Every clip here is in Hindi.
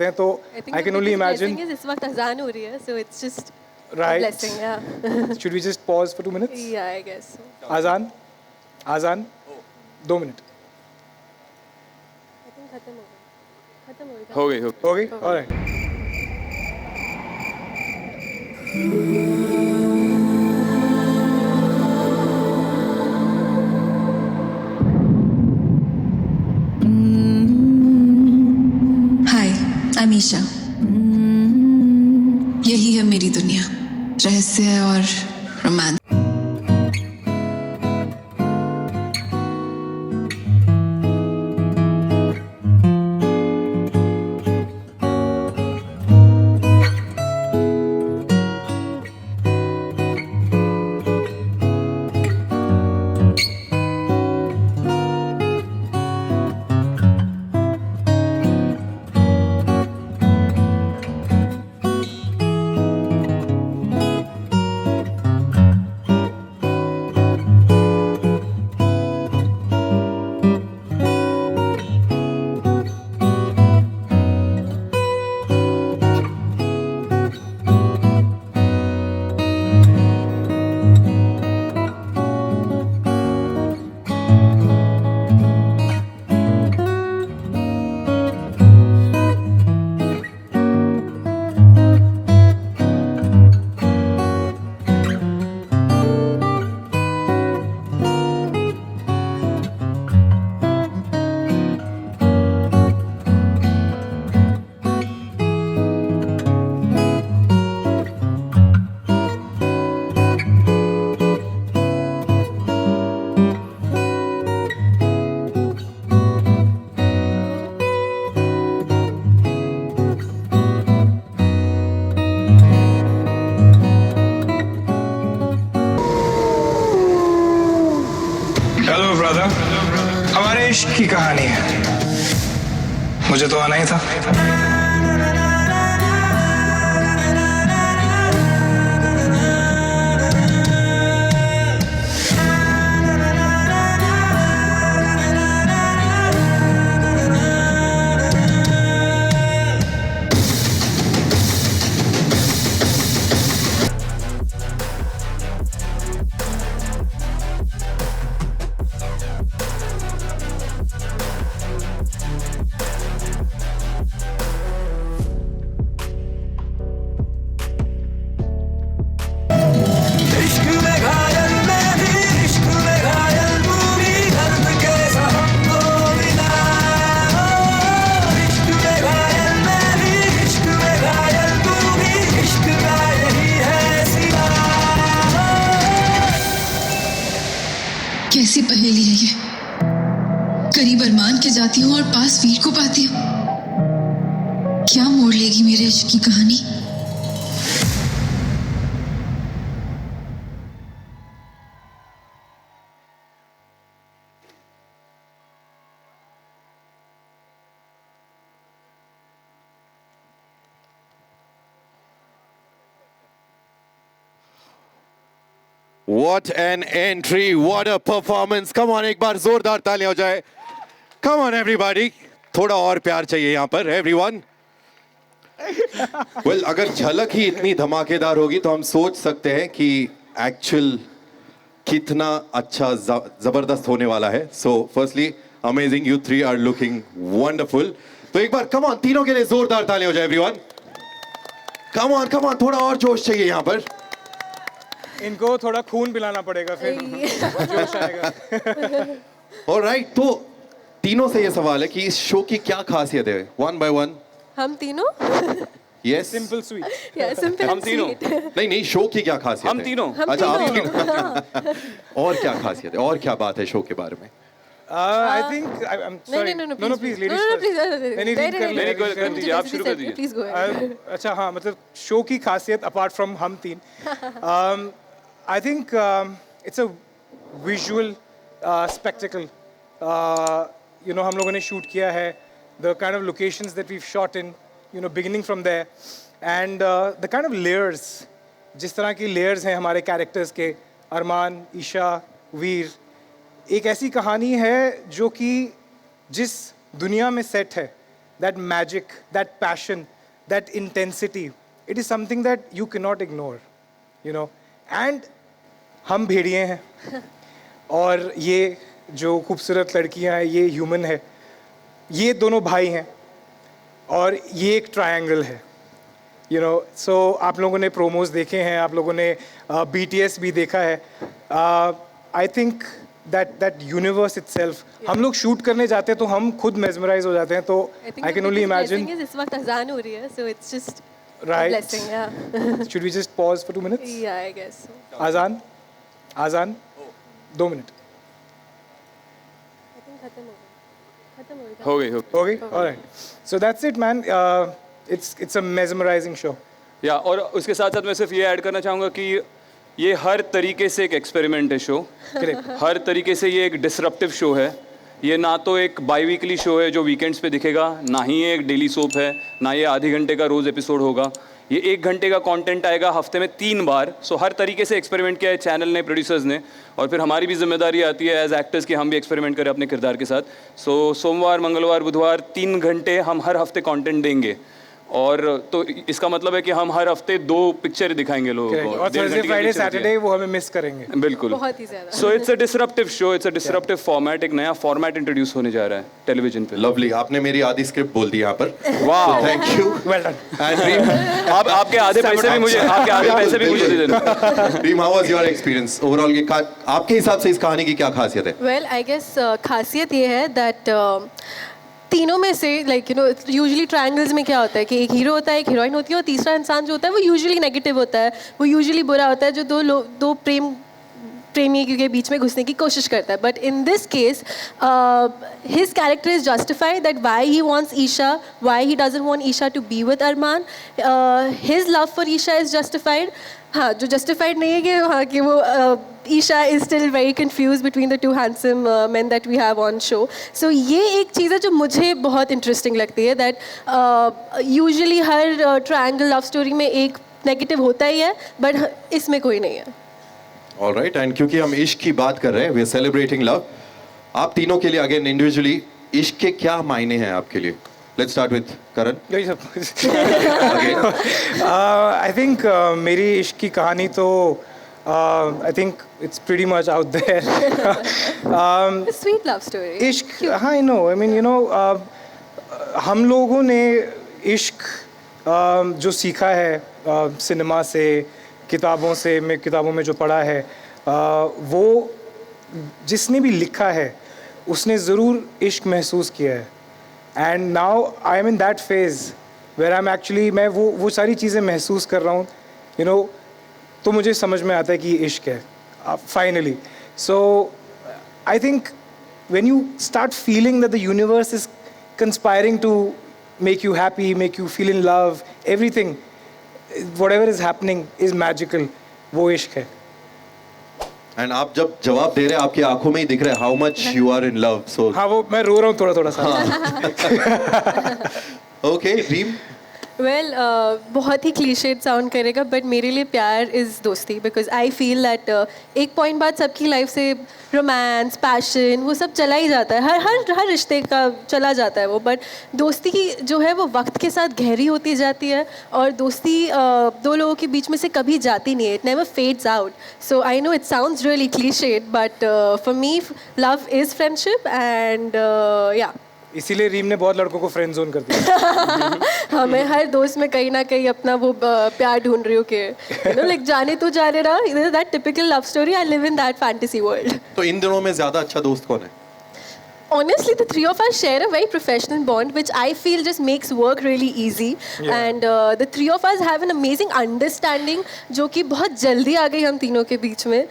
हैं तो I can only imagine. इस वक्त अजान हो रही है, so it's just Right. blessing, yeah. Should we just pause for 2 minutes? Yeah, I guess so. Azan 2 minute I think खत्म हो गया. हो गई हो गई? All right. Hi, I'm Isha. यही है मेरी दुनिया, रहस्य और रोमांस. हेलो ब्रदर, हमारे इश्क की कहानी है. मुझे तो आना ही था. कैसी पहेली है ये. करीब अरमान के जाती हूँ और पास वीर को पाती हूँ. क्या मोड़ लेगी मेरे इश्क की कहानी. What an entry, what a performance. Come on, एक बार जोरदार तालियां हो जाए. Come on everybody. थोड़ा और प्यार चाहिए यहाँ पर everyone. Well, अगर झलक ही इतनी धमाकेदार होगी तो हम सोच सकते हैं कि actual कितना अच्छा जबरदस्त होने वाला है. So firstly, amazing, you three are looking wonderful. तो एक बार come on, तीनों के लिए जोरदार तालियां हो जाए everyone. Come on, थोड़ा और जोश चाहिए यहाँ पर. इनको थोड़ा खून पिलाना पड़ेगा फिर जोश आएगा. Alright, तो तीनों से ये सवाल है कि इस शो की क्या खासियत है. One by one. हम तीनों. Yes. Simple sweet. Yeah, simple हम and तीनों. sweet. नहीं शो की क्या खासियत है. हम तीनों. अच्छा आप तीनों. और क्या खासियत है और क्या बात है शो के बारे में. I think I'm sorry. No, please, no, ladies no, first. please. नहीं, कर दीजिए, आप शुरू कर दीजिए. Please go ahead. अच्छा हाँ, मतलब शो की खासियत apart from हम तीन, I think it's a visual spectacle. हम लोगों ने शूट किया है. The kind of locations that we've shot in, beginning from there, and the kind of layers, जिस तरह की layers हैं हमारे characters के, अरमान, ईशा, वीर, एक ऐसी कहानी है जो कि जिस दुनिया में सेट है that magic, that passion, that intensity, it is something that you cannot ignore, you know. And हम भेड़िए हैं और ये जो खूबसूरत लड़कियां हैं ये ह्यूमन है, ये दोनों भाई हैं और ये एक ट्रायंगल है, you know. So आप लोगों ने प्रोमोज देखे हैं, आप लोगों ने BTS भी देखा है. I think that universe itself, हम लोग शूट करने जाते हैं तो हम खुद mesmerize हो जाते हैं, तो I can only imagine. इस वक्त अजान हो रही है, so it's just Right. blessing, yeah. Should we just pause for 2 minutes? Yeah, I guess so. Azan 2 minute I think खत्म हो गया. हो गई हो गई. All right. So that's it, man. It's a mesmerizing show. या और उसके साथ साथ मैं सिर्फ ये ऐड करना चाहूँगा कि ये हर तरीके से एक एक्सपेरिमेंट है शो. Correct. हर तरीके से ये एक डिसरप्टिव शो है. ये ना तो एक बाई वीकली शो है जो वीकेंड्स पे दिखेगा, ना ही ये एक डेली सोप है, ना ये आधे घंटे का रोज़ एपिसोड होगा. ये 1 घंटे का कंटेंट आएगा हफ्ते में 3 बार. सो हर तरीके से एक्सपेरिमेंट किया है चैनल ने, प्रोड्यूसर्स ने, और फिर हमारी भी जिम्मेदारी आती है एज एक्टर्स कि हम भी एक्सपेरिमेंट करें अपने किरदार के साथ. सो सोमवार, मंगलवार, बुधवार 3 घंटे हम हर हफ्ते कंटेंट देंगे. और तो इसका मतलब है कि हम हर हफ्ते 2 पिक्चर दिखाएंगे लोगों Correct. को. और 1.5 Thursday, घंटे की Friday, picture होती है. Saturday वो हमें मिस करेंगे. बिल्कुल. बहुत ही ज़्यादा. So it's a disruptive show, it's a disruptive format. एक नया फॉर्मेट इंट्रोड्यूस होने जा रहा है टेलीविजन पे. लवली, आपने मेरी आधी स्क्रिप्ट बोल दी यहाँ पर. वाह. Thank you. Well done. And Reem, आपके आधे पैसे भी मुझे, आपके आधे पैसे भी मुझे दे देना. Reem, how was your experience overall? ये आपके हिसाब से इस कहानी की क्या खासियत है? वेल आई गेस खासियत ये है दैट तीनों में से like you know usually triangles में क्या होता है कि एक हीरो होता है, एक हीरोइन होती है, और तीसरा इंसान जो होता है वो यूजुअली नेगेटिव होता है, वो यूजुअली बुरा होता है, जो दो प्रेमी के बीच में घुसने की कोशिश करता है. But in this case his character is justified that why he wants Isha, why he doesn't want Isha to be with Armaan. His love for Isha is justified. हाँ, जो जस्टिफाइड नहीं है कि हाँ कि वो Isha is still very confuse between the 2 handsome men that we have on show. So ये एक चीज़ है जो मुझे बहुत इंटरेस्टिंग लगती है, that usually her triangle love story में एक नेगेटिव होता ही है, बट इसमें कोई नहीं है. All right. एंड क्योंकि हम इश्क की बात कर रहे हैं, वी आर सेलिब्रेटिंग लव. आप तीनों के लिए अगेन इंडिविजुअली इश्क के क्या मायने हैं आपके लिए? लेट्स स्टार्ट विद करण. यही सब. I think मेरी इश्क की कहानी तो I think it's pretty much out there. Sweet love story. इश्क, हाँ, I know. I mean, you know, हम लोगों ने इश्क जो सीखा है सिनेमा से, किताबों से, मैं किताबों में जो पढ़ा है, वो जिसने भी लिखा है उसने ज़रूर इश्क महसूस किया है. And now I am in that phase where I am actually, मैं वो सारी चीज़ें महसूस कर रहा हूँ, यू नो. तो मुझे समझ में आता है कि ये इश्क है finally. So I think when you start feeling that the universe is conspiring to make you happy, make you feel in love, everything, whatever is happening is magical. वो इश्क है. एंड आप जब जवाब दे रहे हैं आपकी आंखों में ही दिख रहा है how much you are in love. So हाँ, वो मैं रो रहा हूँ थोड़ा थोड़ा सा. ओके. रीम, वेल बहुत ही क्लीशेड साउंड करेगा, बट मेरे लिए प्यार इज़ दोस्ती. बिकॉज आई फील दैट एक पॉइंट बाद सबकी लाइफ से रोमांस, पैशन, वो सब चला ही जाता है. हर रिश्ते का चला जाता है वो. बट दोस्ती की जो है वो वक्त के साथ गहरी होती जाती है, और दोस्ती 2 लोगों के बीच में से कभी जाती नहीं है. It never fades out. So I know it sounds really clichéd, but for me love is friendship. And या इसीलिए रीम ने बहुत लड़कों को फ्रेंड जोन कर दिया. हाँ, मैं हर दोस्त में कहीं ना कहीं अपना वो प्यार ढूंढ रही हूँ कि यू नो लाइक जाने तो जाने रहा. That typical love story. I live in that fantasy world. तो इन दिनों में ज्यादा अच्छा दोस्त कौन है? Honestly, the 3 of us share a very professional bond, which I feel just makes work really easy. And the 3 of us have an amazing understanding, जो कि बहुत जल्दी आ गई हम तीनों के बीच में.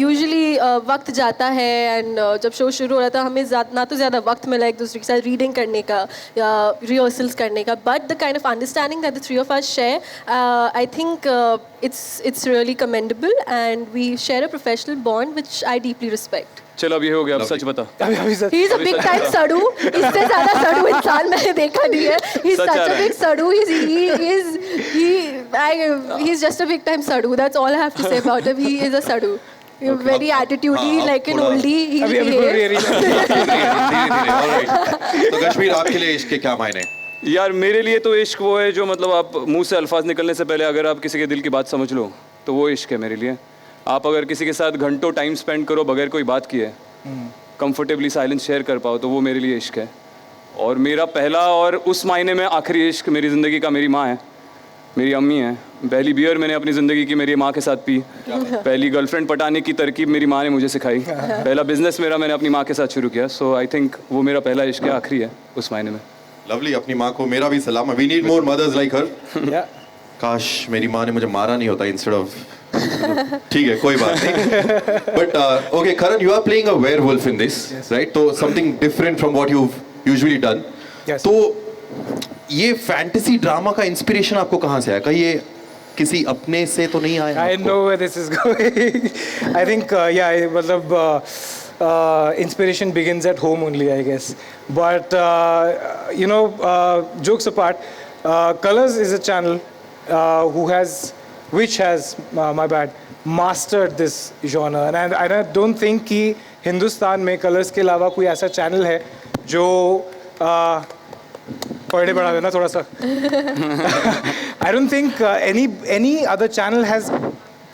Usually वक्त जाता है, and जब शो शुरू हो रहा था हमें ना तो ज़्यादा वक्त मिला एक दूसरे के साथ रीडिंग करने का या रिहर्सल्स करने का. But the kind of understanding that the 3 of us share, I think it's really commendable, and we share a professional bond which I deeply respect. चलो अब ये हो गया, अब सच बता. अभी sir. He is a big time सड़ू. इससे ज़्यादा सड़ू इंसान मैंने देखा नहीं है. He's such such uh a रहा है. big सड़ू. He's just a big time सड़ू. That's all I have to say about him. He is a सड़ू. Very attitudey, हाँ, like an थोड़ा- oldie. He अभी बोल रही है behaves. रीम. धीरे धीरे. ऑलराइट. तो कश्मीर, आपके लिए इश्क के क्या मायने हैं? यार मेरे लिए तो इश्क वो है जो मतलब आप मुंह से अल्फाज निकलने से पहले अगर आप किसी के दिल की बात समझ लो तो वो इश्क है मेरे लिए। आप अगर किसी के साथ घंटों टाइम स्पेंड करो बगैर कोई बात किए, कंफर्टेबली साइलेंस शेयर कर पाओ, तो वो मेरे लिए इश्क है। और मेरा पहला और उस मायने में आखिरी इश्क मेरी ज़िंदगी का मेरी माँ है, मेरी अम्मी है। पहली बियर मैंने अपनी ज़िंदगी की मेरी माँ के साथ पी। पहली गर्लफ्रेंड पटाने की तरकीब मेरी माँ ने मुझे सिखाई। पहला बिजनेस मेरा मैंने अपनी माँ के साथ शुरू किया। सो आई थिंक वो मेरा पहला इश्क है, आखिरी है उस मायने में। लवली, अपनी माँ को मेरा भी सलाम। We need more mothers like her. Yeah. काश मेरी माँ ने मुझे मारा नहीं होता इंस्टेड ऑफ। ठीक है, कोई बात नहीं। But okay Karan, you are playing a werewolf in this, right? तो something different from what you usually done. Yes. तो ये फैंटेसी ड्रामा का इंस्पिरेशन आपको कहाँ से आया? कहीं ये किसी अपने से तो नहीं आया? I know where this is going. I think, yeah, मतलब inspiration begins at home only, I guess. But you know, jokes apart, Colors is a channel which has, my bad, mastered this genre, and I don't think कि हिंदुस्तान में Colors के अलावा कोई ऐसा channel है जो पढ़े बढ़ा देना थोड़ा सा। I don't think any other channel has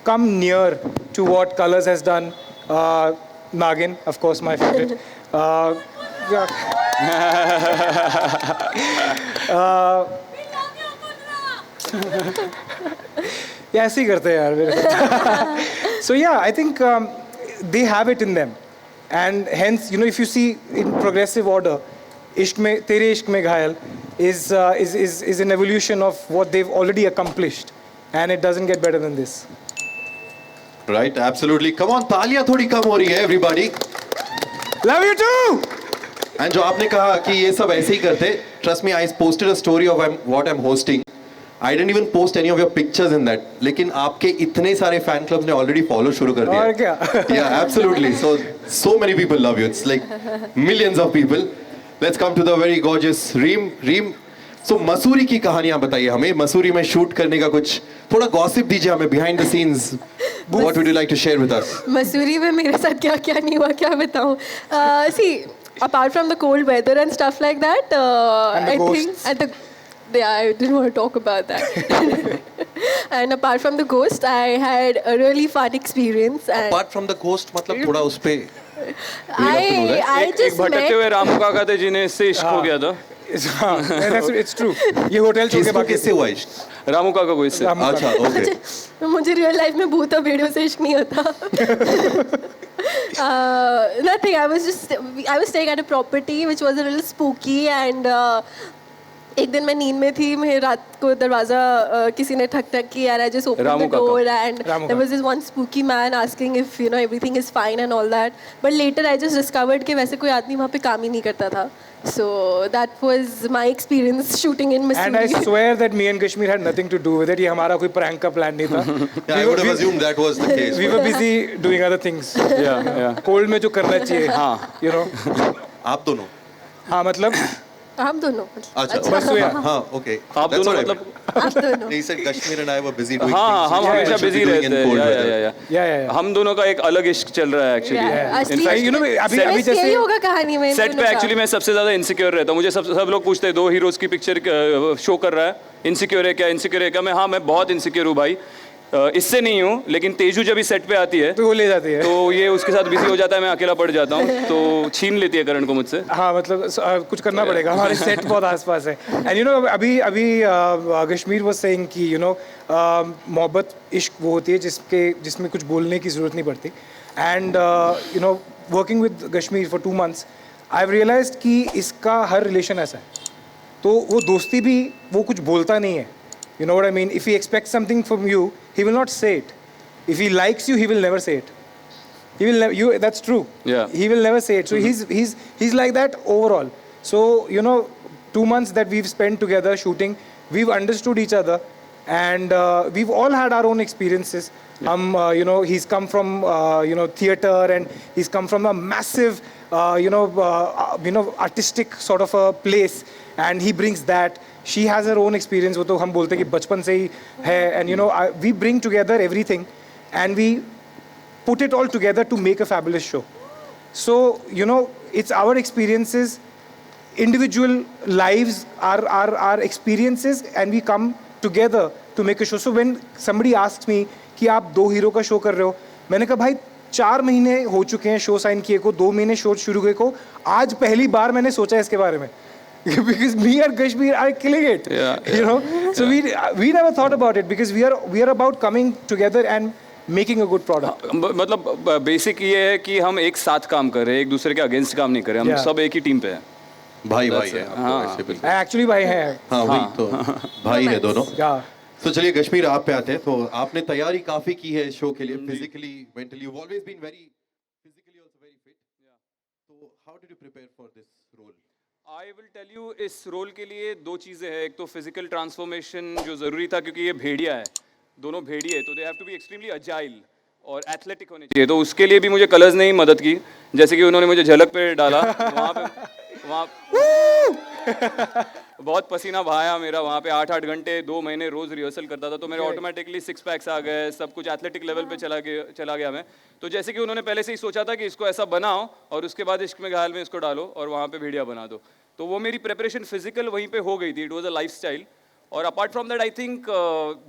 come near to what Colors has done. Nagin, of course, my favorite. Yeah. Yeah, ऐसे ही करते हैं यार मेरे। So yeah, I think they have it in them, and hence, you know, if you see in progressive order, इश्क में तेरे इश्क में घायल is an evolution of what they've already accomplished, and it doesn't get better than this. Right, absolutely. Come on, तालियां थोड़ी कम हो रही है everybody. Love you too. And जो आपने कहा कि ये सब ऐसे ही करते, trust me, I posted a story of what I'm hosting. I didn't even post any of your pictures in that. लेकिन आपके इतने सारे fan clubs ने already follow शुरू कर दिया। और क्या? Yeah, absolutely. So many people love you. It's like millions of people. Let's come to the very gorgeous Reem. Reem, so Mussoorie की कहानियां बताइए हमें। मसूरी में शूट करने का कुछ थोड़ा गॉसिप दीजिए हमें, behind the scenes. What would you like to share with us? Mussoorie में मेरे साथ क्या क्या नहीं हुआ क्या बताऊँ। See, apart from the cold weather and stuff like that, And the I think ghosts. I didn't want to talk about that. And apart from the ghost, I had a really fun experience. And Apart from the ghost, मतलब थोड़ा उस पे I एक just भटकते met. हुए रामू काका थे जिन्हें इससे इश्क हो गया था। It's true. ये होटल छोड़ के किसको बाकी किससे हुआ इश्क? रामू काका को इससे। रामू अच्छा, ओके। मुझे रियल लाइफ में भूत और भेड़ों से इश्क नहीं होता। Nothing. I was staying at a property which was a little spooky, and एक दिन मैं नींद में थी, मैं रात को दरवाजा किसी ने ठक ठक किया, and I just opened Ramu the door, काका। and Ramu there was this one spooky man asking if you know everything is fine and all that. But later I just discovered कि वैसे कोई आदमी वहाँ पे काम ही नहीं करता था. So that was my experience shooting in And I Missouri. swear that me and Kashmir had nothing to do with it. ये हमारा कोई prank का plan नहीं था. Yeah, I would have assumed that was the case. We were busy doing other things. Yeah. Cold में जो करना चाहिए. हाँ। You know. आप दोनों? हाँ मतलब हम दोनों. अच्छा, बस हुआ. हाँ, okay. आप That's दोनों all right. मतलब आप दोनों. He said Kashmir and I were busy doing हाँ things. हम which we हमेशा should be बिजी doing रहते in हैं। cold या, weather. या, या, Yeah, yeah, yeah. हम दोनों का एक अलग इश्क चल रहा है एक्चुअली। Yeah. You know, अभी Best जैसे यही होगा कहानी में. सेट पे एक्चुअली मैं सबसे ज्यादा इनसिक्योर रहता हूँ। मुझे सब लोग पूछते हैं दो हीरोज की पिक्चर शो कर रहा है, इनसिक्योर है क्या, इनसिक्योर है क्या? मैं मैं बहुत इनसिक्योर हूँ भाई। इससे नहीं हूँ, लेकिन तेजू जब भी सेट पे आती है तो वो ले जाती है. तो ये उसके साथ बिजी हो जाता है, मैं अकेला पड़ जाता हूँ, तो छीन लेती है करण को मुझसे। हाँ मतलब कुछ करना पड़ेगा, हमारे सेट बहुत आसपास है. एंड यू नो अभी कश्मीर वाज सेइंग कि यू नो मोहब्बत इश्क वो होती है जिसमें कुछ बोलने की ज़रूरत नहीं पड़ती. And you know working with Kashmir for 2 months I have realised कि इसका हर रिलेशन ऐसा है. तो वो दोस्ती भी वो कुछ बोलता नहीं है. You know what I mean? If he expects something from you, he will not say it. If he likes you, he will never say it. He will never. That's true. Yeah. He will never say it. So he's like that overall. So you know, 2 months that we've spent together shooting, we've understood each other, and we've all had our own experiences. You know, he's come from you know theater, and he's come from a massive you know artistic sort of a place, and he brings that. She has her own experience. वो तो हम बोलते हैं कि बचपन से ही है, and you know we bring together everything, and we put it all together to make a fabulous show. So you know it's our experiences individual lives, our experiences, and we come together to make a show. So when somebody asks me कि आप 2 हीरो का शो कर रहे हो, मैंने कहा भाई 4 महीने हो चुके हैं शो साइन किए को, 2 महीने शो शुरू हुए को, आज पहली बार मैंने सोचा इसके बारे में. Because me and Kashmir are killing it, you know. So we never thought about it because we are about coming together and making a good product. मतलब बेसिक ये है कि हम एक साथ काम कर रहे हैं, एक दूसरे के अगेंस्ट काम नहीं कर रहे, हम Yeah. सब एक ही टीम पे हैं. भाई भाई है आपको हाँ. ऐसे बिल्कुल. Actually भाई हैं. हाँ वही तो भाई है दोनों. Yeah. तो चलिए कश्मीर आप पे आते हैं. तो आपने तैयारी काफी की है शो के लिए, physically mentally. You always been very physically also very fit. तो how did you prepare for this role? I will tell you, इस रोल के लिए 2 चीज़ें हैं. एक तो फिजिकल ट्रांसफॉर्मेशन जो ज़रूरी था, क्योंकि ये भेड़िया है, दोनों भेड़िए, तो they have to be extremely agile और एथलेटिक होने चाहिए. तो उसके लिए भी मुझे कलर्स ने ही मदद की. जैसे कि उन्होंने मुझे झलक पे डाला, वहाँ बहुत पसीना बहाया मेरा वहाँ पे. 8-8 घंटे 2 महीने रोज़ रिहर्सल करता था, तो मेरे ऑटोमेटिकली 6 पैक्स आ गए, सब कुछ एथलेटिक लेवल पे चला गया मैं. तो जैसे कि उन्होंने पहले से ही सोचा था कि इसको ऐसा बनाओ और उसके बाद इश्क में घायल में इसको डालो और वहाँ पे भेड़िया बना दो. तो वो मेरी प्रिपरेशन फिजिकल वहीं पे हो गई थी. It was a life style. और apart from that I think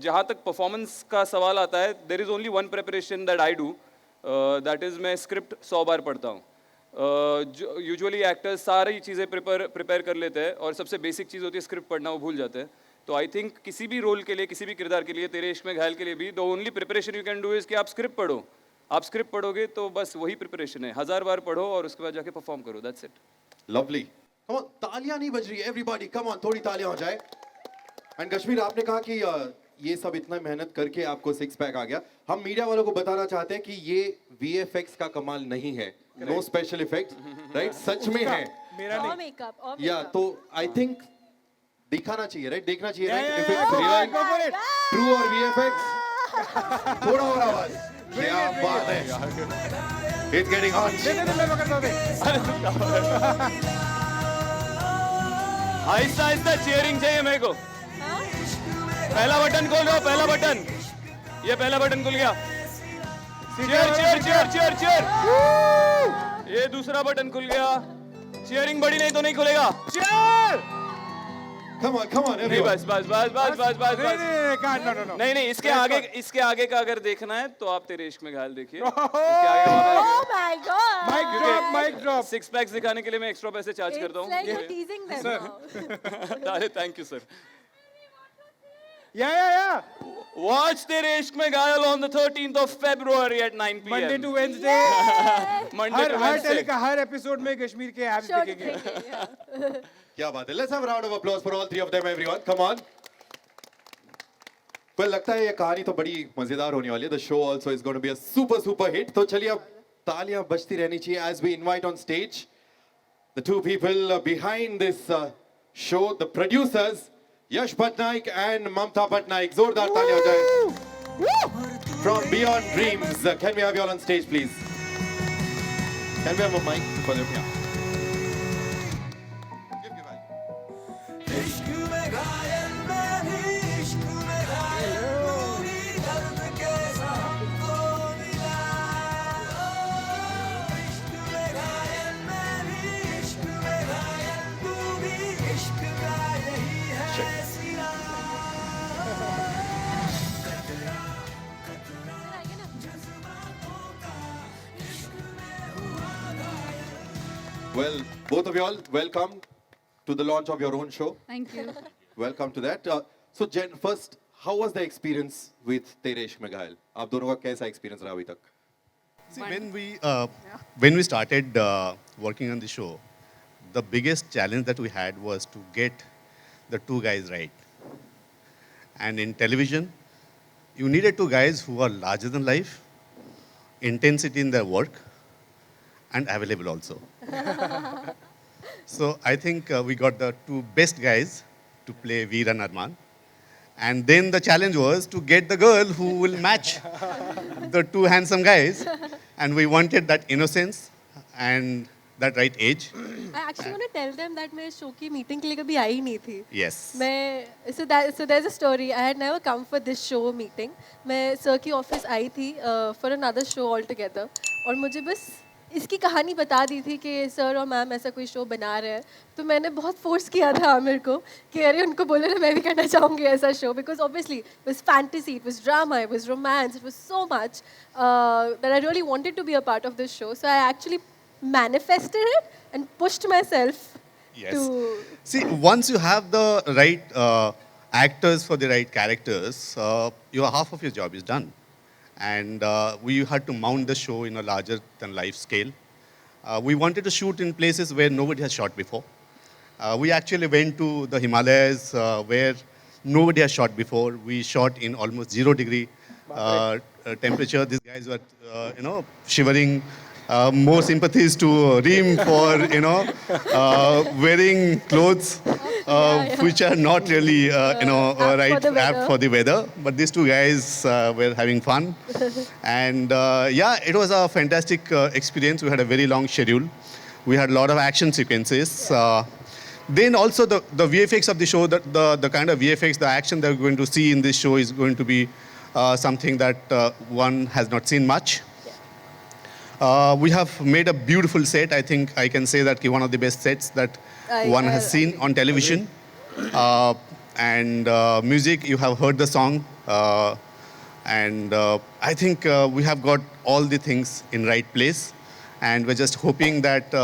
जहाँ तक परफॉर्मेंस का सवाल आता है, there is only one preparation that I do, that is मैं स्क्रिप्ट 100 बार पढ़ता हूँ. जो यूजुअली एक्टर्स सारी चीज़ें प्रिपेयर कर लेते हैं और सबसे बेसिक चीज़ होती है स्क्रिप्ट पढ़ना, वो भूल जाते हैं. तो आई थिंक किसी भी रोल के लिए, किसी भी किरदार के लिए, तेरे इश्क में घायल के लिए भी, the only preparation you can do is कि आप स्क्रिप्ट पढ़ो. आप स्क्रिप्ट पढ़ोगे तो बस वही प्रिपरेशन है. 1000 बार पढ़ो और उसके बाद जाके परफॉर्म करो. That's it. Lovely. Come on, तालियां नहीं बज रही है एवरीबॉडी. कम ऑन, थोड़ी तालियां हो जाए. एंड कश्मीर, आपने कहा कि ये सब इतना मेहनत करके आपको 6 पैक आ गया. हम मीडिया वालों को बताना चाहते हैं कि ये VFX का कमाल नहीं है. No special effects, right? सच में है. मेरा और नहीं. मेकअप या तो आई थिंक दिखाना चाहिए, राइट? देखना चाहिए, right? Yeah, if yeah, it's yeah. Real, Go for it. True और VFX. थोड़ा और आवाज. क्या बात है. It's getting on. मैं पकड़ता हूँ. आहिस्ता आहिस्ता चीयरिंग चाहिए मेरे को. पहला बटन खोल दो, पहला बटन. ये पहला बटन खुल गया. Cheer cheer cheer cheer cheer. ये दूसरा बटन खुल गया. चीयरिंग बड़ी नहीं तो नहीं खुलेगा. चीयर. Come on, नहीं, everyone. बस. नहीं, इसके आगे का अगर देखना है तो आप तेरे इश्क में घायल देखिए. इसके आगे वाला Oh my god! Mic drop. 6 PACS दिखाने के लिए मैं एक्स्ट्रा पैसे चार्ज करता It's like हूँ. you're teasing them now. अरे thank you sir. Yeah. Watch तेरे इश्क में घायल on the 13th of February at 9 p.m. Monday to Wednesday. Monday to Wednesday. Her episode में कश्मीर के एब्स Sure, दिखेंगे. yeah. क्या बात है. Let's have a round of applause for all 3 of them, everyone. Come on. Well, लगता है ये कहानी तो बड़ी मजेदार होने वाली है. The show also is going to be a super hit. तो चलिए अब तालियां बजती रहनी चाहिए as we invite on stage the 2 people behind this show, the producers, Yash Patnaik and Mamta Patnaik. जोरदार तालियां हो जाए. From Beyond Dreams, can we have you all on stage, please? Can we have a mic for them? Yeah. Well, both of you all, welcome to the launch of your own show. Thank you. Welcome to that. So, Jen, first, how was the experience with Tere Ishq Mein Ghayal? आप दोनों का कैसा experience रहा अभी तक? See, when we started working on the show, the biggest challenge that we had was to get the 2 guys right. And in television, you needed 2 guys who are larger than life, intensity in their work, and available also. So I think we got the 2 best guys to play Veer and Arman. And then the challenge was to get the girl who will match the 2 handsome guys. And we wanted that innocence and that right age. I actually want to tell them that मैं शो की मीटिंग के लिए कभी आई नहीं थी. Yes. so there's a story. I had never come for this show meeting. मैं सर की ऑफिस आई थी for another show altogether. और मुझे बस इसकी कहानी बता दी थी कि सर और मैम ऐसा कोई शो बना रहे हैं, तो मैंने बहुत फोर्स किया था आमिर को कि अरे उनको बोलो ना मैं भी करना चाहूँगी ऐसा show, because obviously it was fantasy, it was drama, it was romance, it was so much that I really wanted to be a part of this show, so I actually manifested it and pushed myself Yes. to See, once you have the right actors for the right characters, your half of your job is done. And we had to mount the show in a larger than life scale. We wanted to shoot in places where nobody has shot before. We actually went to the Himalayas where nobody has shot before. We shot in almost 0 degree temperature. These guys were, shivering. More sympathies to Reem for, wearing clothes which are not really, right, the apt weather. for the weather. But these two guys were having fun. And yeah, it was a fantastic experience. We had a very long schedule. We had a lot of action sequences. Then also the VFX of the show, the kind of VFX, the action that we're going to see in this show is going to be something that one has not seen much. We have made a beautiful set. I think I can say that one of the best sets that one has seen on television. And music, you have heard the song. And I think we have got all the things in right place. And we're just hoping that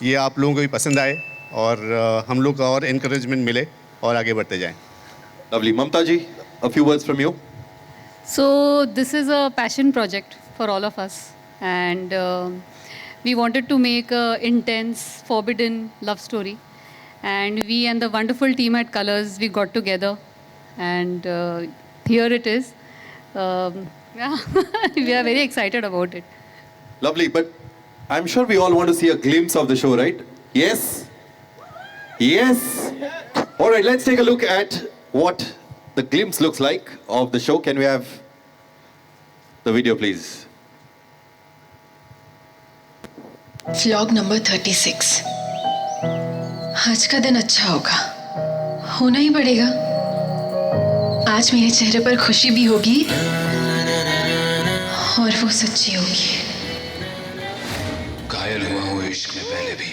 ये आप लोगों को भी पसंद आए और हम लोग को और encouragement मिले और आगे बढ़ते जाएं. Lovely. Mamta ji, a few words from you. So this is a passion project for all of us, and we wanted to make a intense, forbidden love story, and we and the wonderful team at Colors, we got together, and here it is. Yeah, we are very excited about it. Lovely, but I'm sure we all want to see a glimpse of the show, right? Yes? Yes? All right, let's take a look at what the glimpse looks like of the show. Can we have the video, please? Vlog number 36। आज का दिन अच्छा होगा, होना ही पड़ेगा। आज मेरे चेहरे पर खुशी भी होगी और वो सच्ची होगी। घायल हुआ हूँ इश्क में पहले भी,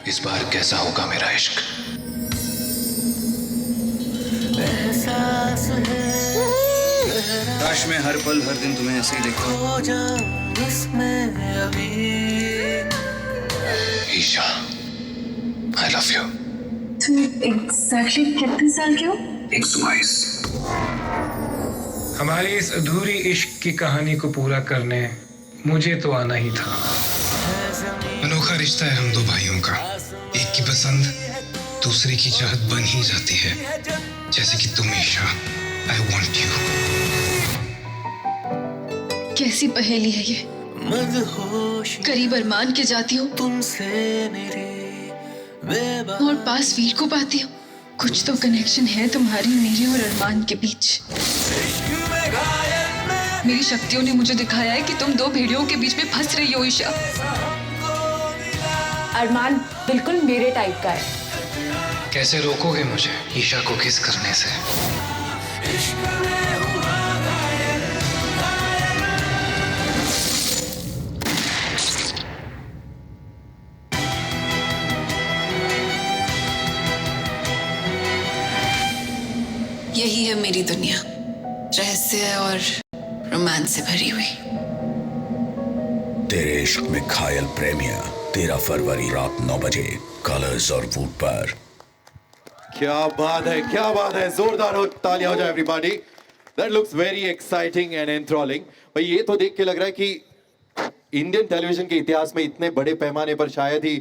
इस बार कैसा होगा मेरा इश्क। काश मैं हर पल हर दिन तुम्हें ऐसे ही देखूं। Isha, I love you. तुम एग्जैक्टली कितने साल के हो? 122। हमारी इस अधूरी इश्क की कहानी को पूरा करने मुझे तो आना ही था। अनोखा रिश्ता है हम दो भाइयों का, एक की पसंद दूसरे की चाहत बन ही जाती है, जैसे कि तुम ईशा। I want you. कैसी पहेली है ये? करीब अरमान के जाती हूँ और पास वीर को पाती हूँ। कुछ तो कनेक्शन है तुम्हारी मेरे और अरमान के बीच। मेरी शक्तियों ने मुझे दिखाया है कि तुम दो भेड़ियों के बीच में फंस रही हो ईशा। अरमान बिल्कुल मेरे टाइप का है। कैसे रोकोगे मुझे ईशा को किस करने से? यही है मेरी दुनिया, रहस्य और रोमांस से भरी हुई। तेरे इश्क में घायल प्रेमिया 13 फरवरी रात 9 बजे कलर्स और वूट पर। क्या बात है, क्या बात है, जोरदार हो तालियां हो जाए everybody. That looks very exciting and enthralling. भाई ये तो देख के लग रहा है कि इंडियन टेलीविजन के इतिहास में इतने बड़े पैमाने पर शायद ही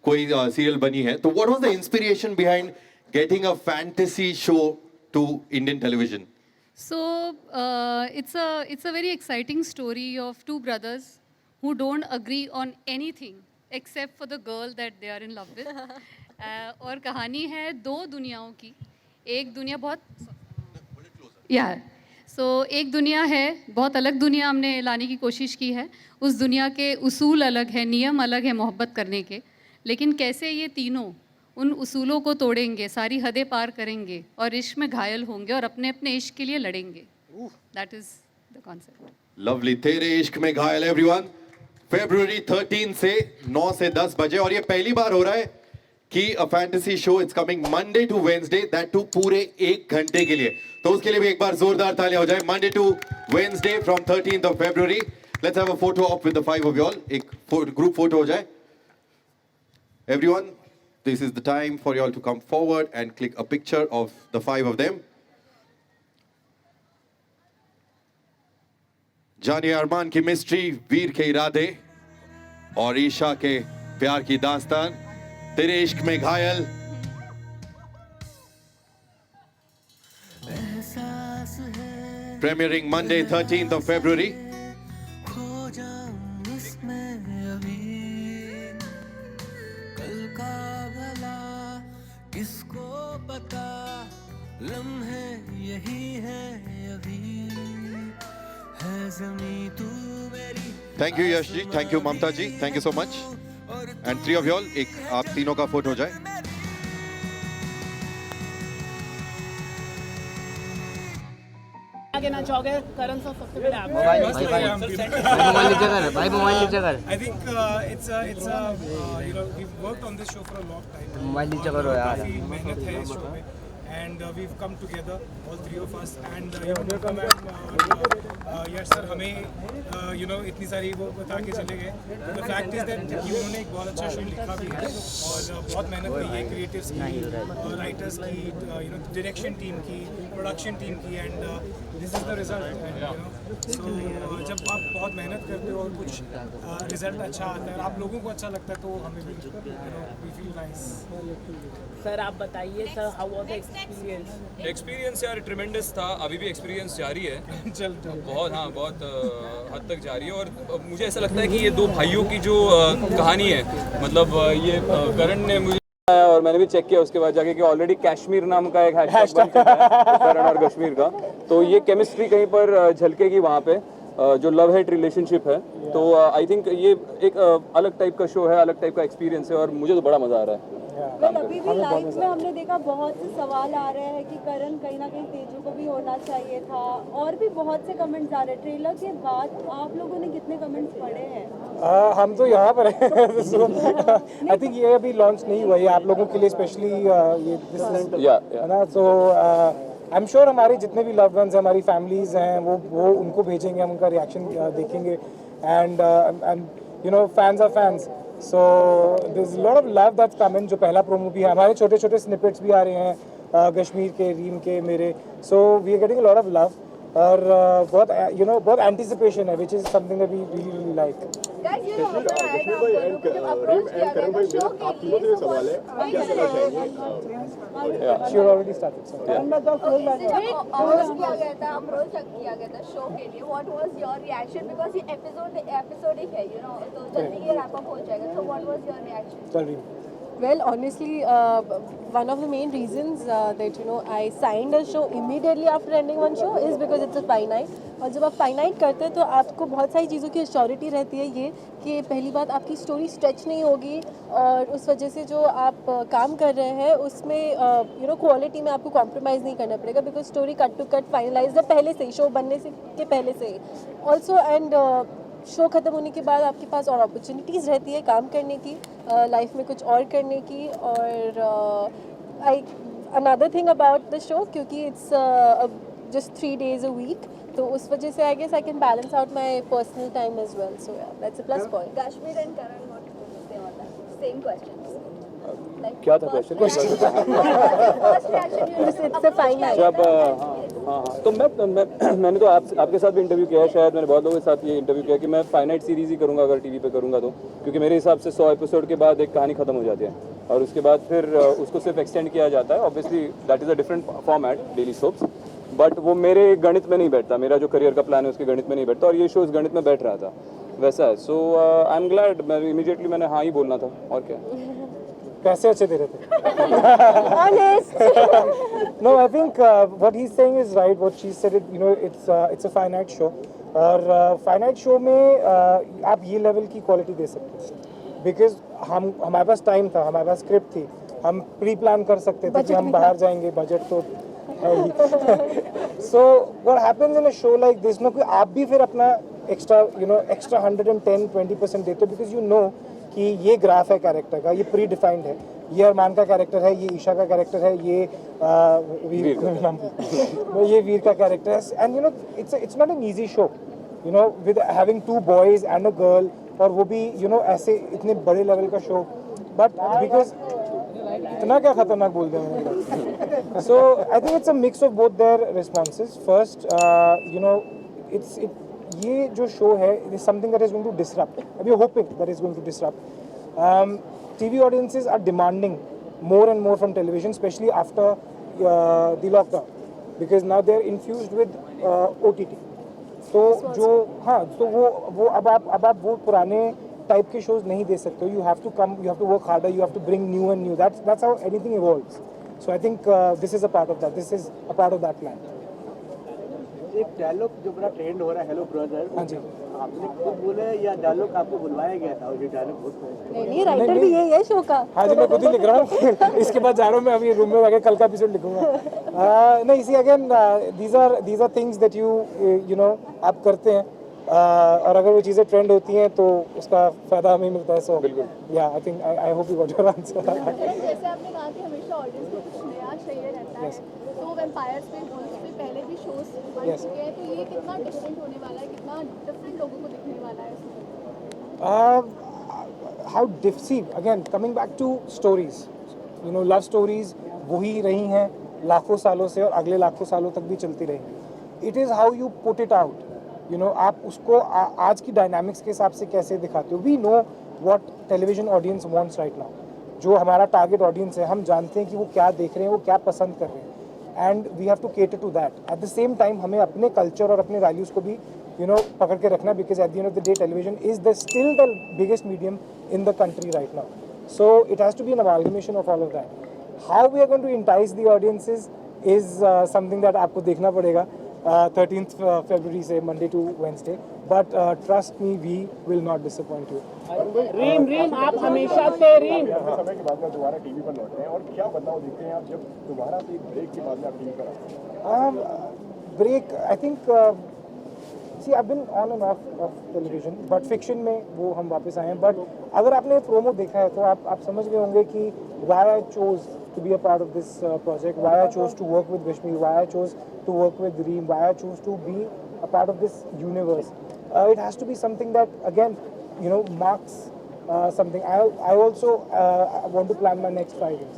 कोई सीरियल बनी है। तो what was the inspiration behind getting a fantasy show to Indian television? So it's a very exciting story of two brothers who don't agree on anything except for the girl that they are in love with. और कहानी है दो दुनियाओं की। एक दुनिया एक दुनिया है, बहुत अलग दुनिया हमने लाने की कोशिश की है। उस दुनिया के उसूल अलग है, नियम अलग है मोहब्बत करने के, लेकिन कैसे ये तीनों उन उसूलों को तोड़ेंगे, सारी हदें पार करेंगे और इश्क में घायल होंगे और अपने अपने इश्क के लिए लड़ेंगे। That is the concept. Lovely, तेरे इश्क में घायल एवरीवन। फरवरी 13 से 9 से 10 बजे, और ये पहली बार हो रहा है कि a fantasy show it's coming Monday to Wednesday, that too पूरे 1 घंटे के लिए। तो उसके लिए भी एक बार जोरदार तालियां हो जाए। Monday to Wednesday from 13th of February। Let's have a photo of with the 5 of you all। एक ग्रुप फोटो हो जाए। Everyone, this is the time for you all to come forward and click a picture of the 5 of them। जानिए अरमान की मिस्ट्री, वीर के इरादे और ईशा के प्यार की दास्तान, तेरे इश्क में घायल। Premiering Monday 13th of February। किसको पता लम्हे यही है अभी है ज़मीं तू मेरी। Thank you Yash ji, thank you Mamta ji, thank you so much. And 3 of you all, एक आप तीनों का फोटो हो जाए। क्या कहना चाहोगे करण सर? सबसे पहले आप मोबाइल नीचे कर भाई, मोबाइल नीचे कर। I think it's a you know, we've worked on this show for a long time. Mobile नीचे करो यार। काफी मेहनत है इस शो में, and we've come together, all 3 of us, and you know, Yash sir हमें you know इतनी सारी वो बता के चले गए। The fact is that उन्होंने एक बहुत अच्छा शो लिखा भी है और बहुत मेहनत की है, क्रिएटिव्स की, राइटर्स की, you know, डायरेक्शन टीम की, प्रोडक्शन टीम की, and this is the result. So जब आप बहुत मेहनत करते हो और कुछ रिजल्ट अच्छा आता है, आप लोगों को अच्छा लगता है, तो हमें भी you know, we feel nice। Sir आप बताइए sir, how was the experience? Experience यार ट्रिमेंडस था, अभी भी एक्सपीरियंस जारी है। चल बहुत बहुत हद तक जारी है। और मुझे ऐसा लगता है कि ये 2 भाइयों की जो कहानी है, मतलब ये करण ने मुझे बताया और मैंने भी चेक किया उसके बाद जाके कि ऑलरेडी कश्मीर नाम का एक हैशटैग बन चुका है करण और कश्मीर का। तो ये केमिस्ट्री कहीं पर झलकेगी वहाँ पे, जो लव हेट रिलेशनशिप है। तो आई थिंक ये एक अलग टाइप का शो है, अलग टाइप का एक्सपीरियंस है, और मुझे तो बड़ा मज़ा आ रहा है। अभी भी लाइफ में हमने देखा बहुत से सवाल आ रहे हैं कि करण कहीं ना कहीं तेजू को भी होना चाहिए था, और भी बहुत से कमेंट्स आ रहे हैं। ट्रेलर के बाद आप लोगों ने कितने कमेंट्स पढ़े हैं? हम तो यहाँ पर हैं। आई थिंक ये अभी लॉन्च नहीं हुआ है आप लोगों के लिए स्पेशली, ये है ना। सो आई एम श्योर हमारे जितने भी लव्ड वंस हैं, हमारी फैमिलीज हैं, वो उनको भेजेंगे, हम उनका रिएक्शन देखेंगे। And you know, fans are fans, so there is a lot of love that's coming. जो पहला प्रोमो भी है, हमारे छोटे छोटे स्निपेट्स भी आ रहे हैं, कश्मीर के, रीम के, मेरे। So we are getting a lot of love, और बहुत यू नो बहुत एंटिसिपेशन है, which is something that we really like. Guys ये होता है ना, अप्रोच किया गया था शो के लिए, सवाल है शी ऑलरेडी स्टार्टेड। अप्रोच किया गया था शो के लिए। What was your reaction? Because ये एपिसोडिक है, यू नो, तो जल्दी ये रैप अप हो जाएगा। So what was your reaction? चल रही Well, honestly, one of the main reasons that you know I signed a show immediately after ending one show is because it's a finite. और जब आप फाइनाइट करते हैं तो आपको बहुत सारी चीज़ों की एश्योरिटी रहती है, ये कि पहली बात आपकी स्टोरी स्ट्रेच नहीं होगी, और उस वजह से जो आप काम कर रहे हैं उसमें यू नो क्वालिटी में आपको कॉम्प्रोमाइज़ नहीं करना पड़ेगा, because story cut to cut finalise है पहले से ही, शो बनने से के पहले से ही। ऑल्सो एंड शो ख़त्म होने के बाद आपके पास और अपॉर्चुनिटीज़ रहती है काम करने की, लाइफ में कुछ और करने की। और I another thing about the show, क्योंकि it's just 3 days a week, तो उस वजह से I guess I can balance out my personal time as well, so yeah that's a plus point. Kashmir and Karan, what same question? क्या था क्वेश्चन? जब हाँ, तो मैंने तो आपके साथ भी इंटरव्यू किया है, शायद मैंने बहुत लोगों के साथ ये इंटरव्यू किया कि मैं फाइनाइट सीरीज़ ही करूँगा अगर टीवी पे करूँगा तो, क्योंकि मेरे हिसाब से 100 एपिसोड के बाद एक कहानी खत्म हो जाती है और उसके बाद फिर उसको सिर्फ एक्सटेंड किया जाता है। Obviously that is a different format, daily soaps, but वो मेरे गणित में नहीं बैठता, मेरा जो करियर का प्लान है उसके गणित में नहीं बैठता, और ये शो इस गणित में बैठ रहा था, वैसा है। सो आई एम ग्लैड, मैं इमीडिएटली मैंने हाँ ही बोलना था, और क्या। पैसे अच्छे दे रहे थे। No, I think what he's saying is right. What she said, you know, it's a finite show. और finite show में आप ये लेवल की क्वालिटी दे सकते हैं, बिकॉज हमारे पास टाइम था, हमारे पास स्क्रिप्ट थी, हम प्री प्लान कर सकते थे कि हम बाहर जाएंगे, बजट तो है ही। So what happens in a show like this, ना, कि आप भी फिर अपना एक्स्ट्रा एक्स्ट्रा 110-20% देते हो, बिकॉज यू नो कि ये ग्राफ है कैरेक्टर का, ये प्री डिफाइंड है, ये अरमान का कैरेक्टर है, ये ईशा का कैरेक्टर है, ये ये वीर का कैरेक्टर है, and it's not an easy show, with having 2 boys and a girl, और वो भी ऐसे इतने बड़े लेवल का शो, बट बिकॉज इतना क्या खतरनाक बोल दिया मैंने. So I think it's a mix of both their responses. First it's ये जो शो है, it is something that is going to disrupt. We are hoping that is going to disrupt. TV audiences are demanding more and more from television, especially after the lockdown, because now they are infused with OTT. तो जो तो वो अब आप वो पुराने टाइप के शोज नहीं दे सकते हो. You have to work harder, you have to bring new and new. That's how anything evolves. So I think this is a part of that. This is a part of that plan. एक डायलॉग जो बड़ा ट्रेंड हो रहा है, हेलो ब्रदर. हाँ जी. आपने खुद बोले या डायलॉग आपको बुलवाया गया था? और ये डायलॉग बहुत नहीं, राइटर भी यही है शो का. हाँ जी, मैं खुद ही लिख रहा हूँ. इसके बाद जा रहा हूँ मैं अभी रूम में जाकर कल का एपिसोड लिखूंगा. नहीं, see again these are things that you know आप करते हैं, और अगर वो चीज़ें ट्रेंड होती हैं तो उसका फायदा हमें मिलता है. सो बिल्कुल या I think I hope you got your answer. जैसे आपने कहा कि हमेशा ऑडियंस को कुछ नया चाहिए रहता है, तो वैम्पायर्स पे पहले भी शोज बन चुके हैं, तो ये कितना डिफरेंट होने वाला है, कितना डिफरेंट लोगों को दिखने वाला है इसमें? How difficult, again coming back to stories, love stories वही रही हैं लाखों सालों से, और अगले लाखों सालों तक भी चलती रहेंगी. It is how you put it out. आप उसको आज की डायनामिक्स के हिसाब से कैसे दिखाते हो. We know what television audience wants right now. जो हमारा टारगेट ऑडियंस है, हम जानते हैं कि वो क्या देख रहे हैं, वो क्या पसंद कर रहे हैं, and we have to cater to that. At the same time हमें अपने कल्चर और अपने वैल्यूज़ को भी पकड़ के रखना, because at the end of the day television is still the biggest medium in the country right now. So it has to be an amalgamation of all of that. How we are going to entice the audiences is something that आपको देखना पड़ेगा 13th February से Monday to Wednesday. But trust me, we will not disappoint you. Reem आप हमेशा से रीम समय के बाद में दोबारा टीवी पर लौट रहे हैं, और क्या बदलाव दिखते हैं आप जब दोबारा से ब्रेक के बाद में आप टीवी पर आते हैं? Break, I think see I been on and off television, but fiction में वो हम वापस आए हैं. बट अगर आपने प्रोमो देखा है तो आप समझ गए होंगे कि why I chose to be a part of this project, why I chose to work with Vishmi, why I chose to work with Reem, why I chose to be a part of this universe. It has to be something that again marks something. I also want to plan my next 5 years,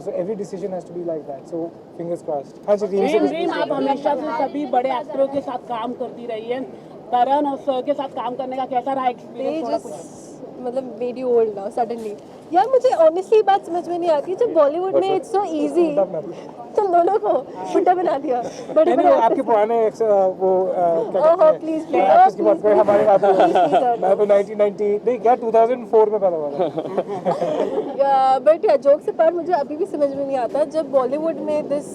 so every decision has to be like that. So fingers crossed. हाँ जी, रीम आप हमेशा से सभी बड़े एक्टरों के साथ काम करती रही है. करण और सर के साथ काम करने का कैसा रहा एक्सपीरियंस? मतलब made you old now suddenly. यार मुझे ऑनेस्टली बात समझ में नहीं आती, जब बॉलीवुड में इट्स सो इजी, तुम दोनों को बुड्ढा बना दिया. बट आपके पुराने वो ओहो प्लीज की बात करें, हमारे बात मैं तो 1990 नहीं क्या 2004 में पैदा हुआ था. बट जोक्स अपार्ट, मुझे अभी भी समझ में नहीं आता जब बॉलीवुड में this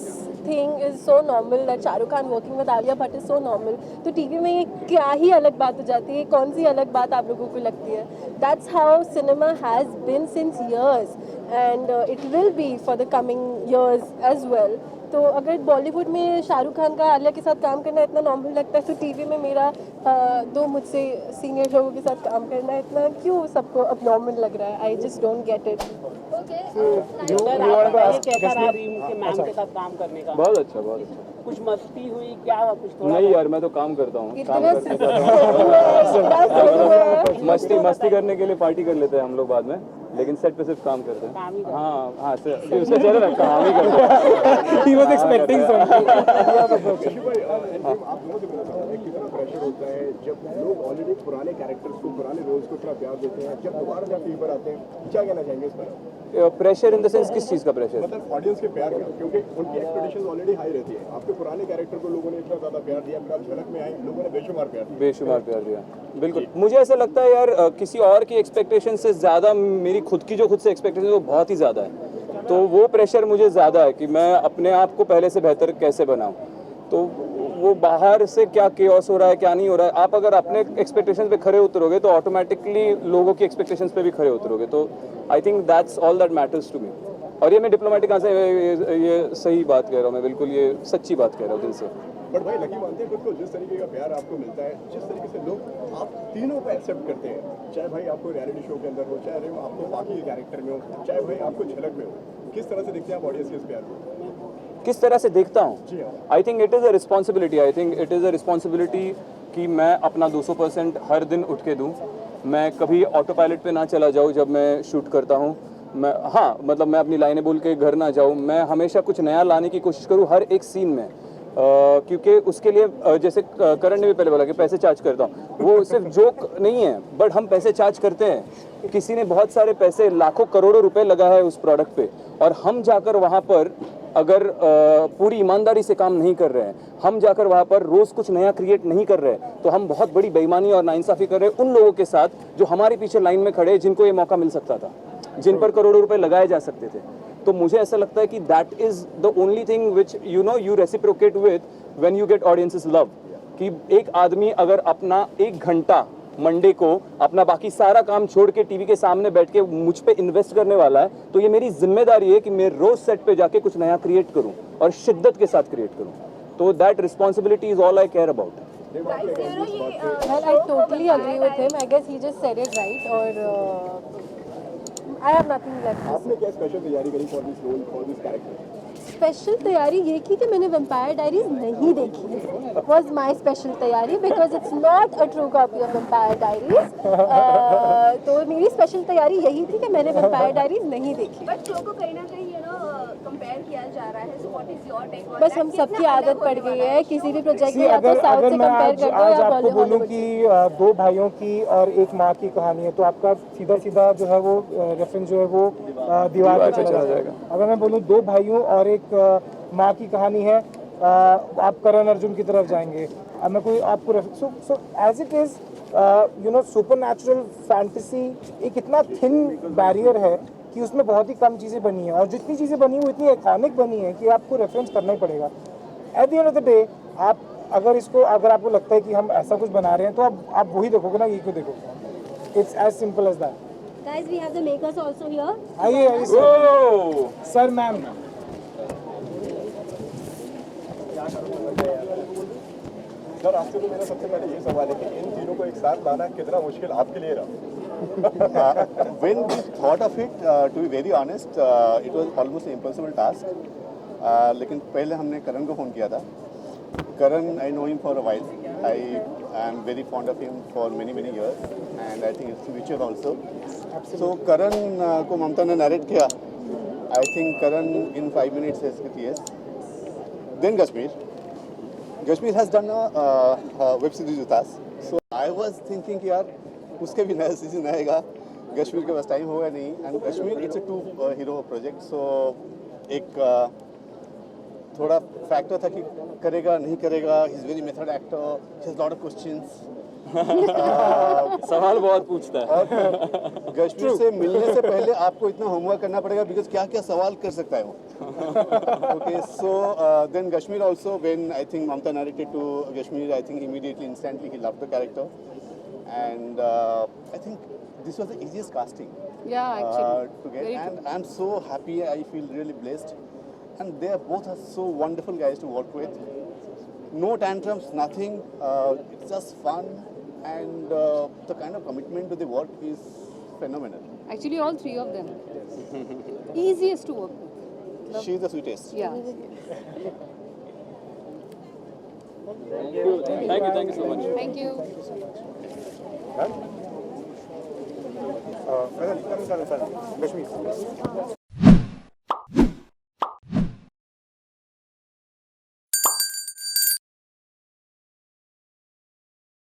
thing is so normal that Shahrukh Khan working with Alia Bhatt is so normal, तो टीवी में ये क्या ही अलग बात हो जाती है. कौन सी अलग बात आप लोगों को लगती है? That's how cinema has been since years and it will be for the coming years as well. तो अगर बॉलीवुड में शाहरुख खान का आलिया के साथ काम करना इतना नॉर्मल लगता है, तो टीवी में मेरा 2 मुझसे सीनियर लोगों के साथ काम करना इतना कैसा अब नॉर्मल लग रहा है? I just don't get it. कैसा रहा रीम के मैम के साथ काम करने का? बहुत अच्छा, बहुत अच्छा. कुछ मस्ती हुई क्या हुआ? कुछ थोड़ा नहीं यार, मैं तो काम करता हूँ. मस्ती करने के लिए पार्टी कर लेते हैं हम लोग बाद में, लेकिन सेट पे सिर्फ काम करते हैं. हाँ उससे चल रहा काम ही करते हैं. He was expecting something. आप लोगों से बोला था कितना प्रेशर होता है जब लोग ऑलरेडी पुराने कैरेक्टर्स को, पुराने रोल्स को इतना प्यार देते हैं, जब दोबारा जब टीवी पर आते हैं, क्या कहना चाहेंगे इस पर? प्रेशर इन द सेंस किस चीज़ का प्रेशर? मतलब ऑडियंस के प्यार का, क्योंकि उनकी एक्सपेक्टेशंस ऑलरेडी हाई रहती है. आपके पुराने कैरेक्टर को लोगों ने इतना ज़्यादा प्यार दिया, फिर आप झलक में आए, लोगों ने बेशुमार प्यार दिया. बिल्कुल. मुझे ऐसा लगता है यार, किसी और की एक्सपेक्टेशन से ज़्यादा मेरी खुद की जो खुद से एक्सपेक्टेशन है वो बहुत ही ज़्यादा है. तो वो प्रेशर मुझे ज़्यादा है कि मैं अपने आप को पहले से बेहतर कैसे बनाऊँ. तो वो बाहर से क्या केओस हो रहा है, क्या नहीं हो रहा है, आप अगर अपने एक्सपेक्टेशंस पे खरे उतरोगे तो ऑटोमेटिकली लोगों की एक्सपेक्टेशंस पे भी खरे उतरोगे. तो I think that's all that matters to me. और ये मैं डिप्लोमेटिक कहाँ से ये सही बात कह रहा हूँ, मैं बिल्कुल ये सच्ची बात कह रहा हूँ दिल से. बट भाई लकी मानते हैं खुद को, जिस तरीके का प्यार आपको मिलता है, जिस तरीके से लोग आप तीनों को एक्सेप्ट करते हैं, चाहे भाई आपको रियलिटी शो के अंदर हो, चाहे आपको बाकी कैरेक्टर में हो, चाहे भाई आपको झलक में हो, किस तरह से देखते हैं आप ऑडियंस के इस प्यार को? किस तरह से देखता हूँ? I think it is a responsibility, I think it is a responsibility कि मैं अपना 200% हर दिन उठ के दूँ। मैं कभी ऑटो पायलट पे ना चला जाऊँ जब मैं शूट करता हूँ। मैं मतलब मैं अपनी लाइनें बोल के घर ना जाऊँ। मैं हमेशा कुछ नया लाने की कोशिश करूँ हर एक सीन में, क्योंकि उसके लिए जैसे करण ने भी पहले बोला कि पैसे चार्ज करता हूँ, वो सिर्फ जोक नहीं है, बट हम पैसे चार्ज करते हैं। किसी ने बहुत सारे पैसे, लाखों करोड़ों रुपए लगा है उस प्रोडक्ट पे, और हम जाकर वहाँ पर अगर पूरी ईमानदारी से काम नहीं कर रहे हैं, हम जाकर वहाँ पर रोज़ कुछ नया क्रिएट नहीं कर रहे, तो हम बहुत बड़ी बेईमानी और नाइंसाफ़ी कर रहे हैं उन लोगों के साथ जो हमारे पीछे लाइन में खड़े, जिनको ये मौका मिल सकता था, जिन पर करोड़ों रुपए लगाए जा सकते थे। तो मुझे ऐसा लगता है कि that is the only thing which you reciprocate with when you get audiences love. कि एक आदमी अगर अपना 1 घंटा मंडे को अपना बाकी सारा काम छोड़ के टीवी के सामने बैठ के मुझ पे इन्वेस्ट करने वाला है, तो ये मेरी जिम्मेदारी है कि मैं रोज सेट पे जाके कुछ नया क्रिएट करूं और शिद्दत के साथ क्रिएट करूं। तो that responsibility is all I care about. Well, I totally agree with him. I guess he just said it right. और I have nothing left. आपने क्या स्पेशल तैयारी करी for this role, for this character? Special तैयारी ये की कि मैंने वेम्पायर डायरीज नहीं देखी। वॉज माई स्पेशल तैयारी because it's not a true copy of Vampire Diaries. तो मेरी स्पेशल तैयारी यही थी कि मैंने वेम्पायर डायरीज नहीं देखी। बट शो को कहीं ना कहीं कंपेयर किया जा रहा है, so what is your take on? बस हम सबकी आदत पड़ गई है किसी भी प्रोजेक्ट में या तो साउथ से कंपेयर कर दो या आपको बोलूं कि 2 भाइयों की और एक माँ की कहानी है, तो आपका सीधा सीधा जो है वो रेफरेंस जो है वो दीवार पे चला जाएगा। अगर मैं बोलूं 2 भाइयों और एक माँ की कहानी है, आप करण अर्जुन की तरफ जाएंगे। अब मैं कोई आपको so as it is supernatural fantasy एक इतना थिन बैरियर है कि उसमें बहुत ही कम चीज़ें बनी हैं, और जितनी चीज़ें बनी वो इतनी आइकॉनिक बनी है कि आपको रेफरेंस करना ही पड़ेगा। Eight the end of the day आप अगर आपको लगता है कि हम ऐसा कुछ बना रहे हैं, तो आप वही देखोगे ना, ये क्यों देखोगे? It's as simple as that. Guys, we have the makers also here. आइए सर, मैम। सर, आपसे तो मेरा सबसे पहले ये सवाल है कि इन तीनों को एक साथ लाना कितना मुश्किल आपके लिए रहा? When we thought of it, to be very honest, it was almost an impossible task. लेकिन पहले हमने करण को फ़ोन किया था। Karan, I know him for a while. I am very fond of him for many years, and I think it's future also. So Karan को ममता ने narrate किया. I think Karan in 5 minutes has said yes. Then Kashmir has done a web series with us. So I was thinking कि यार उसके भी नया सीजन आएगा, कश्मीर के पास टाइम होगा नहीं, and Kashmir it's a 2 hero project. So एक थोड़ा फैक्टर था कि करेगा नहीं करेगा। He is very method actor, he has lot of questions, सवाल बहुत पूछता है। और कश्मीर से मिलने से पहले आपको इतना होमवर्क करना पड़ेगा बिकॉज क्या क्या सवाल कर सकता है वो। Okay, so then Kashmir also, when I think Mamta narrated to Kashmir, I think immediately instantly ही loved the character, and I think this was the easiest casting to get, and I'm so happy. I feel really blessed, and they both are so wonderful guys to work with. No tantrums, nothing. It's just fun, and the kind of commitment to the work is phenomenal. Actually, all 3 of them. Easiest to work with. She's the sweetest. Yeah. Thank you so much. Thank you. Kashmir